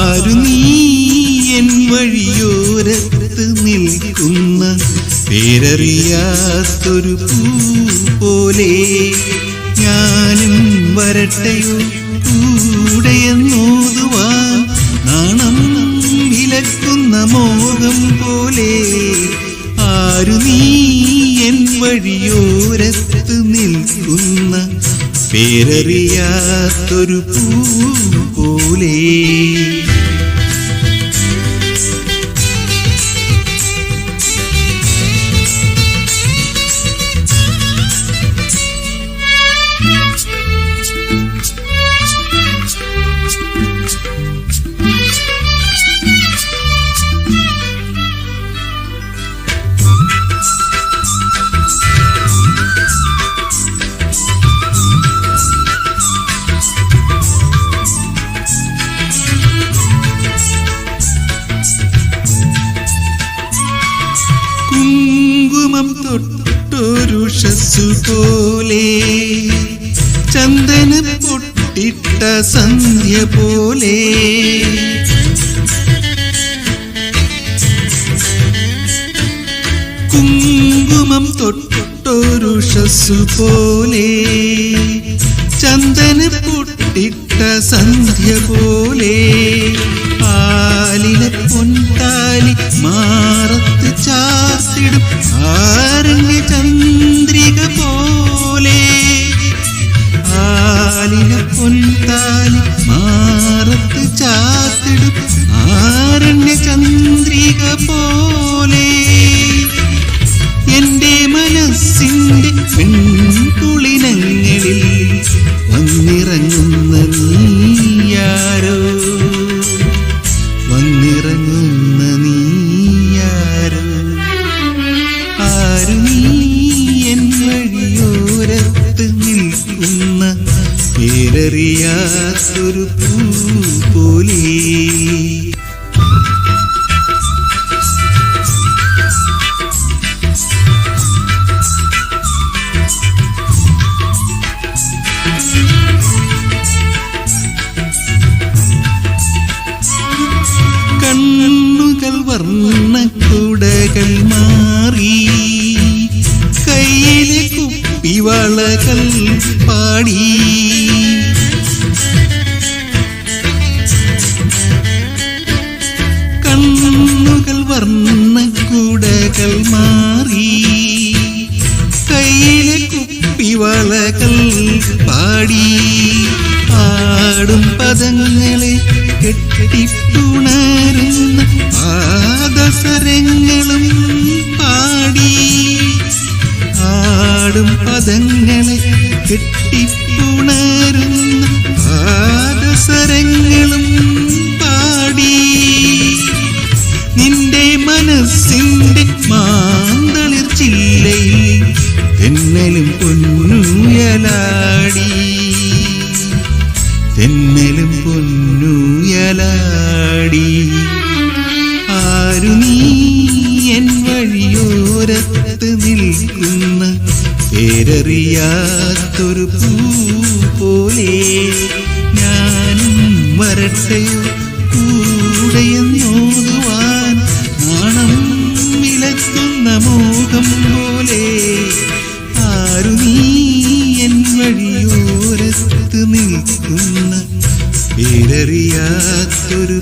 ആരു നീ എൻ വഴിയോരത്ത് നിൽക്കുന്ന പേരറിയാത്തൊരു പൂ പോലെ ഞാനും വരട്ടെയോ കൂടെയെന്നോതുവാൻ നാണം വിലക്കുന്ന മോഹം പോലെ ആരു നീ എൻ വഴിയോരത്ത് നിൽക്കുന്ന പേരറിയാത്തൊരു പൂ പോലെ തൊട്ടൊരുഷസ്സു പോലെ ചന്ദന പൊട്ടിട്ട സന്ധ്യ പോലെ കുങ്കുമം തൊട്ടൊരുഷസ്സു പോലെ ചന്ദന പൊട്ടിട്ട സന്ധ്യ പോലെ ആലിലെ പൊൻതാലി മാറത്ത് ചാർത്തിടും ആരണ്യ ചന്ദ്രിക പോലെ ആലിലെ പൊൻതാലി മാറത്ത് ചാർത്തിടും ആരണ്യ ചന്ദ്രിക പോലെ എന്റെ മനസ്സിന്റെ പെൺകുളിനങ്ങളിൽ വന്നിറങ്ങുന്ന നീയാരോ വന്നിറങ്ങുന്ന നീയാരോ ആരു നീ എൻ വഴിയോരത്ത് നിൽക്കുന്ന പേരറിയാത്തൊരു പൂ പോലെ കണ്ണുകൾ വർണ്ണക്കുടകൾ മാറി കയ്യിലെ കുപ്പിവളകൾ പാടി കണ്ണുകൾ വർണ്ണക്കുടകൾ മാറി കയ്യിലെ കുപ്പിവളകൾ പാടി ആടും പദങ്ങളെ കെട്ടിട്ടുണരുന്ന പാദസരങ്ങളും പാടി ആടും പദങ്ങളെ കെട്ടിട്ടുണരുന്ന പാദസരങ്ങളും പാടി നിന്റെ മനസ്സിന്റെ മാന്തളിർ ചില്ലയിൽ തെന്നലും പൊന്നുയലാടി തെന്നലും പൊന്നുയലാടി ആരു നീ എൻ വഴിയോരത്ത് നിൽക്കുന്ന പേരറിയാത്തൊരു പൂ പോലെ ഞാനും വരട്ടെയോ കൂടെയെന്നോതുവാൻ നാണം വിലക്കുന്ന മോഹം പോലെ ആരു നീ എൻ വഴിയോരത്ത് നിൽക്കുന്ന പേരറിയാത്തൊരു